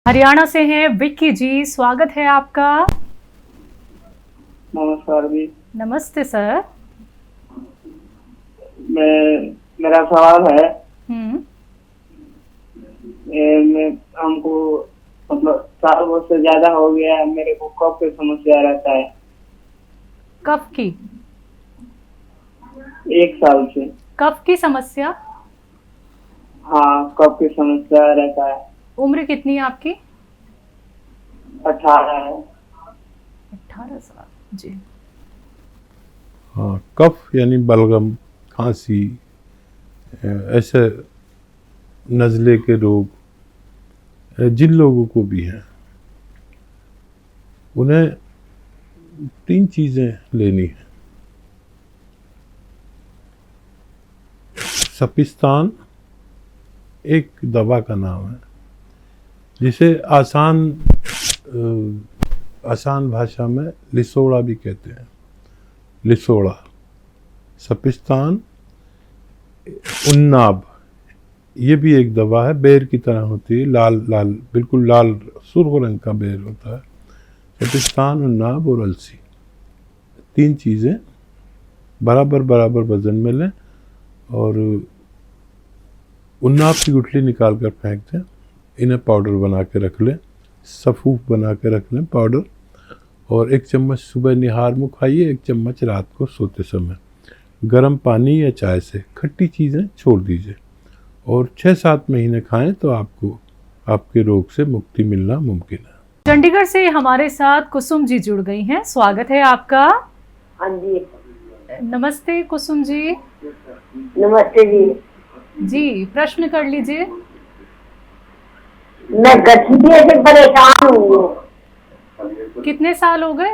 हरियाणा से हैं विक्की जी, स्वागत है आपका। नमस्कार जी। नमस्ते सर। मेरा सवाल है, हम्म। हमको मतलब साल वर्ष से ज्यादा हो गया है, मेरे को कफ की समस्या रहता है। कफ की? 1 साल से। कफ की समस्या? हाँ, कफ की समस्या रहता है। उम्र कितनी है आपकी? 18 है। 18 साल जी। हाँ, कफ यानी बलगम, खांसी, ऐसे नज़ले के रोग जिन लोगों को भी हैं, उन्हें 3 चीज़ें लेनी है। सपिस्तान एक दवा का नाम है, जिसे आसान भाषा में लिसोड़ा भी कहते हैं। लिसोड़ा, सपिस्तान, उन्नाब, ये भी एक दवा है, बेर की तरह होती है, लाल लाल, बिल्कुल लाल सुर्ख रंग का बेर होता है। सपिस्तान, उन्नाब और अलसी, 3 चीज़ें बराबर बराबर वजन में लें और उन्नाब की गुठली निकाल कर फेंक दें। इन्हें पाउडर बना के रख लें, सफूफ बना के रख लें पाउडर, और 1 चम्मच सुबह निहार मुँह खाइए, 1 चम्मच रात को सोते समय। गर्म पानी या चाय से खट्टी चीज़ें छोड़ दीजिए और 6-7 महीने खाएं तो आपको आपके रोग से मुक्ति मिलना मुमकिन है। चंडीगढ़ से हमारे साथ कुसुम जी जुड़ गई हैं, स्वागत है आपका। हाँ जी। नमस्ते कुसुम जी। नमस्ते जी। जी, प्रश्न कर लीजिए। मैं गठिया से परेशान हूँ। कितने साल हो गए?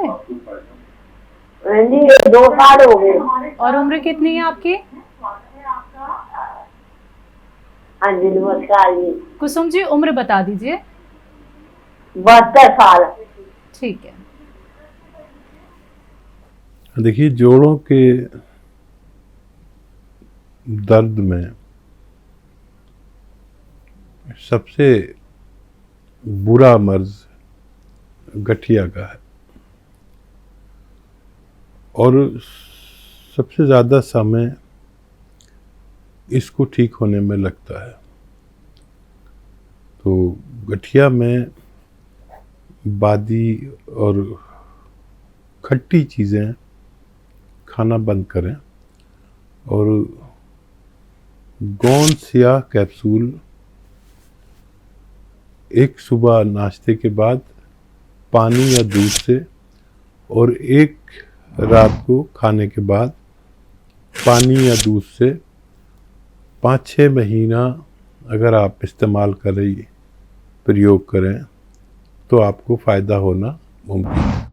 हाँ जी, 2 साल हो गए। और उम्र कितनी है आपकी? हाँ जी, नमस्कार जी। कुसुम जी, उम्र बता दीजिए। 72 साल। ठीक है। देखिए, जोड़ों के दर्द में सबसे बुरा मर्ज गठिया का है और सबसे ज़्यादा समय इसको ठीक होने में लगता है। तो गठिया में बादी और खट्टी चीज़ें खाना बंद करें और गोंद या कैप्सूल एक सुबह नाश्ते के बाद पानी या दूध से और एक रात को खाने के बाद पानी या दूध से 5-6 महीना अगर आप इस्तेमाल करें, प्रयोग करें, तो आपको फ़ायदा होना मुमकिन है।